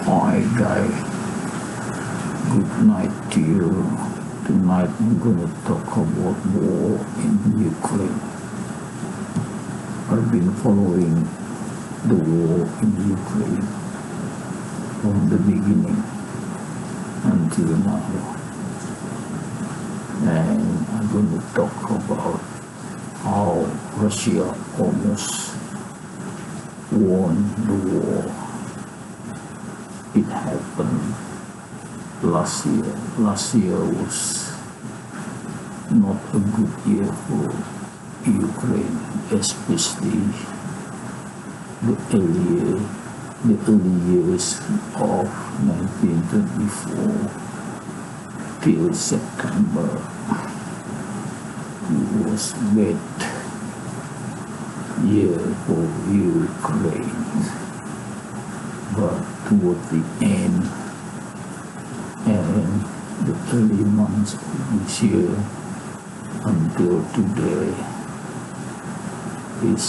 Hi guys, good night to you. Tonight I'm gonna talk about war in Ukraine. I've been following the war in Ukraine from the beginning until now, and I'm gonna talk about how Russia almost won the war. It happened last year. Last year was not a good year for Ukraine, especially the early years of 1924 till September. It was bad year for Ukraine. But toward the end and the early months of this year until today is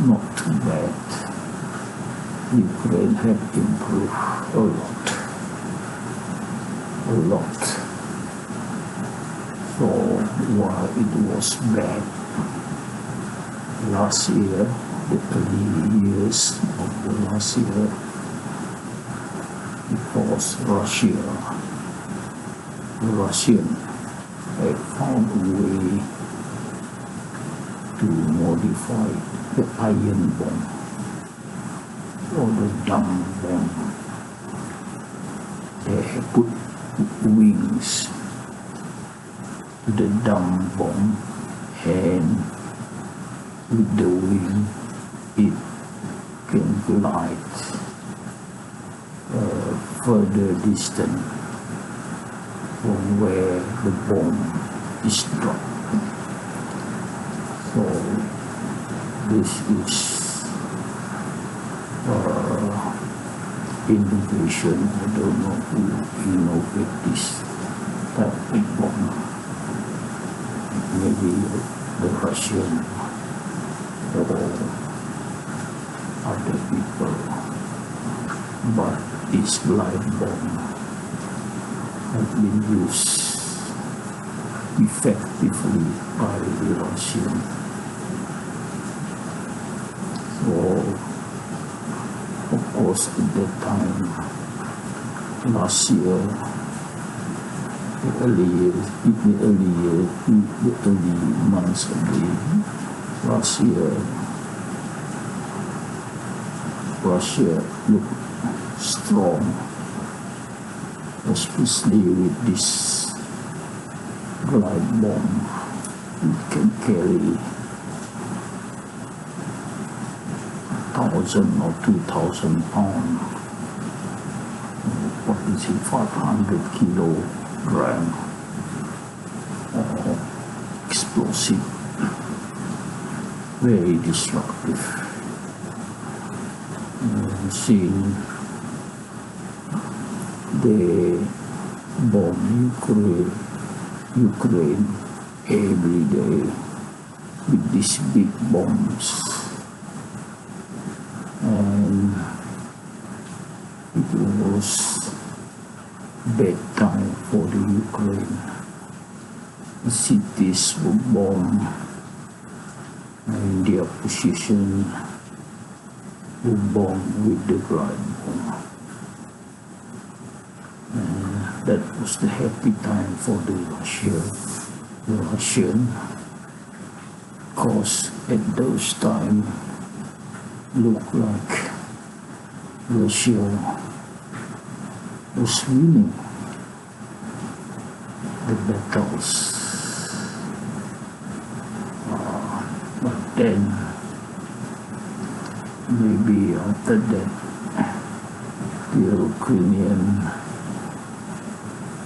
not too bad. Ukraine had improved a lot. So while it was bad last year, the early years of the last year, because the Russian had found a way to modify the iron bomb or the dumb bomb. They had put wings to the dumb bomb, and with the wing it can glide further distance from where the bomb is dropped. So this is innovation. I don't know who innovated this type of bomb. Maybe the Russian or other people. But this glide bomb has been used effectively by the Russians. So, of course, at that time, last year, the early months of the last year, Russia looked strong, especially with this glide bomb. It can carry 1,000 or 2,000 pounds. What is it? 500 kilogram explosive. Very destructive. Seeing they bomb Ukraine every day with these big bombs, and it was bad time for the Ukraine. The cities were bombed and their position were bombed with the glide bomb. That was the happy time for the Russian, because at those times looked like Russia was winning the battles. But then, maybe after that, the Ukrainian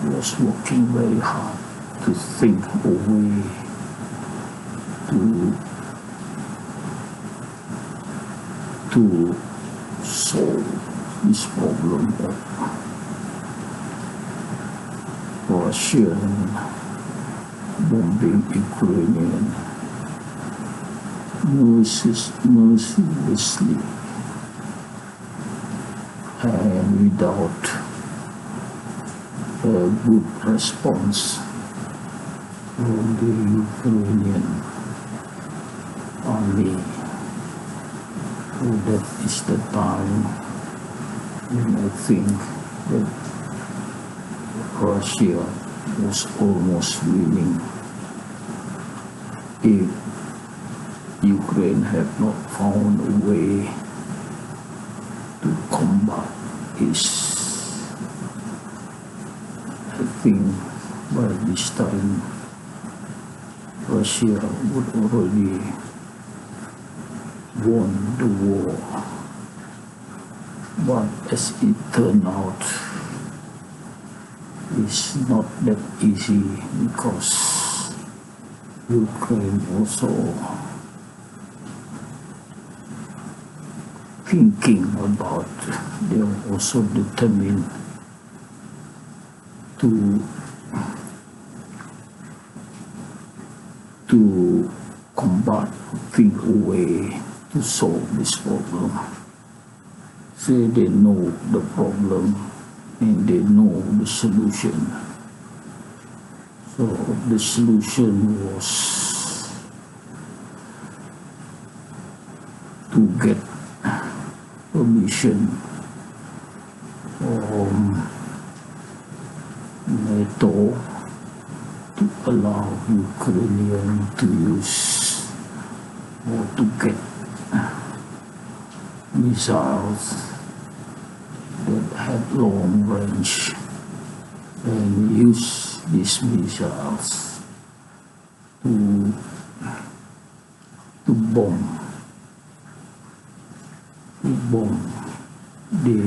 was working very hard to think a way to solve this problem of Russian bombing Ukrainian mercilessly. and without a good response from the Ukrainian army. So that is the time when I think that Russia was almost winning. If Ukraine had not found a way to combat this, I think by this time Russia would already won the war. But as it turned out, it's not that easy, because Ukraine also thinking about, they are also determined to combat, think a way to solve this problem. Say they know the problem and they know the solution. So the solution was to get permission from NATO to allow Ukrainian to use or to get missiles that had long range, and use these missiles to bomb the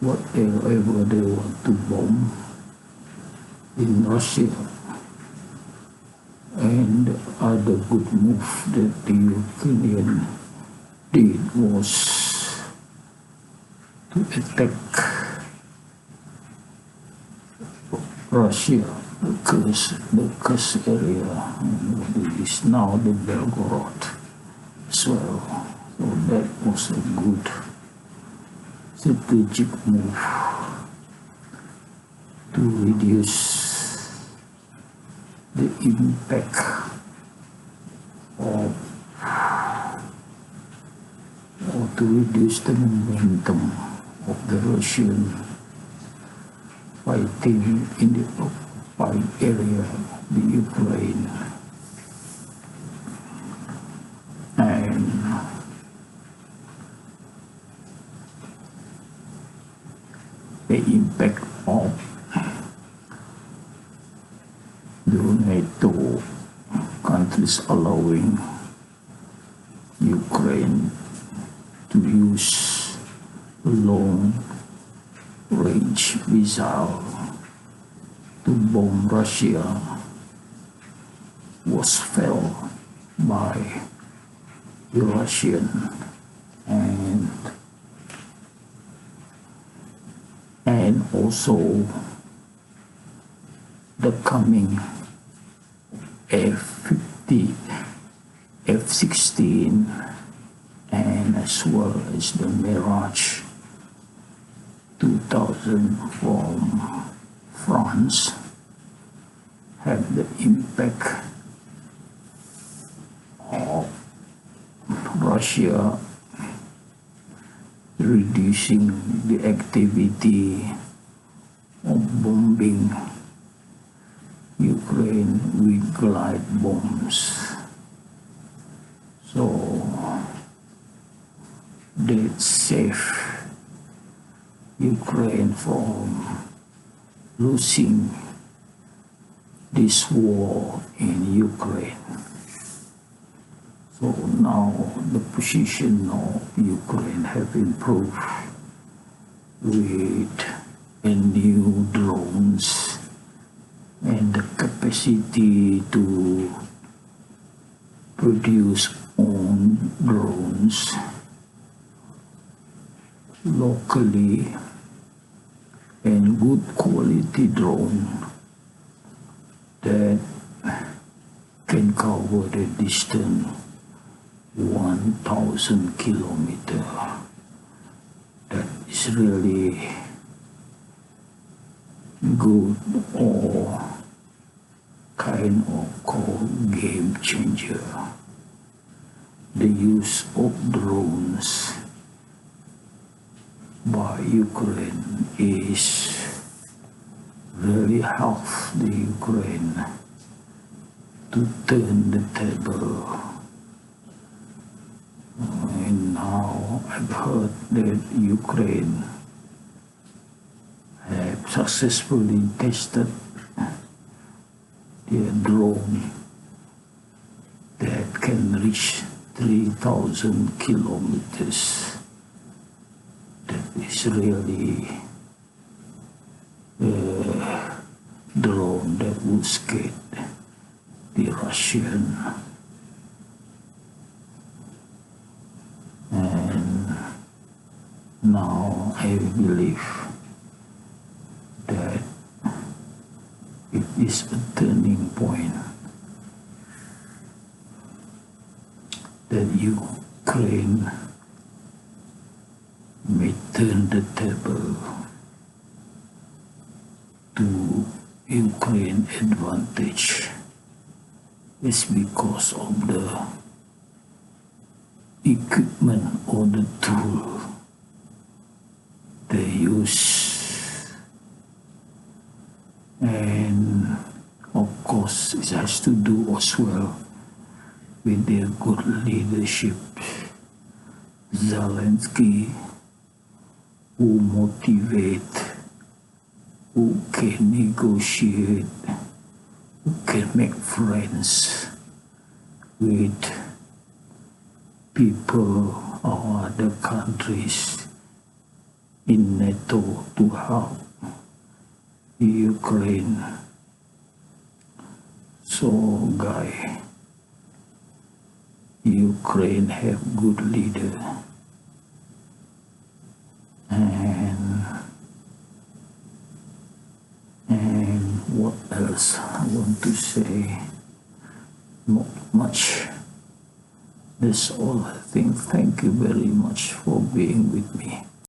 whatever they want to bomb in Russia. And the other good move that the Ukrainian did was to attack Russia, the Kursk area, is now the Belgorod as well. So that was a good strategic move to reduce the impact of, or to reduce the momentum of the Russian fighting in the occupied area of the Ukraine. And the impact of the NATO countries allowing Ukraine to use long-range missile to bomb Russia was felt by the Russian and also the coming F16 and as well as the Mirage 2000 from France have the impact of Russia reducing the activity of bombing Ukraine with glide bombs. So that saved Ukraine from losing this war in Ukraine. So now the position of Ukraine have improved with a new drones and the capacity to produce own drones locally, and good quality drone that can cover the distance 1,000 kilometers. That is really good or kind of called game changer. The use of drones by Ukraine is really help the Ukraine to turn the table. And now I've heard that Ukraine have successfully tested their drone that can reach 3,000 kilometers. That is really a drone that would scare the Russian. And now I believe that it is a turning point, that Ukraine may turn the table to Ukraine advantage. It's because of the equipment or the tool they use, and of course it has to do as well with their good leadership. Zelensky, who motivate, who can negotiate, who can make friends with people or other countries in NATO to help Ukraine. So, guy, Ukraine have good leader, and what else I want to say? Not much. That's all I think. Thank you very much for being with me.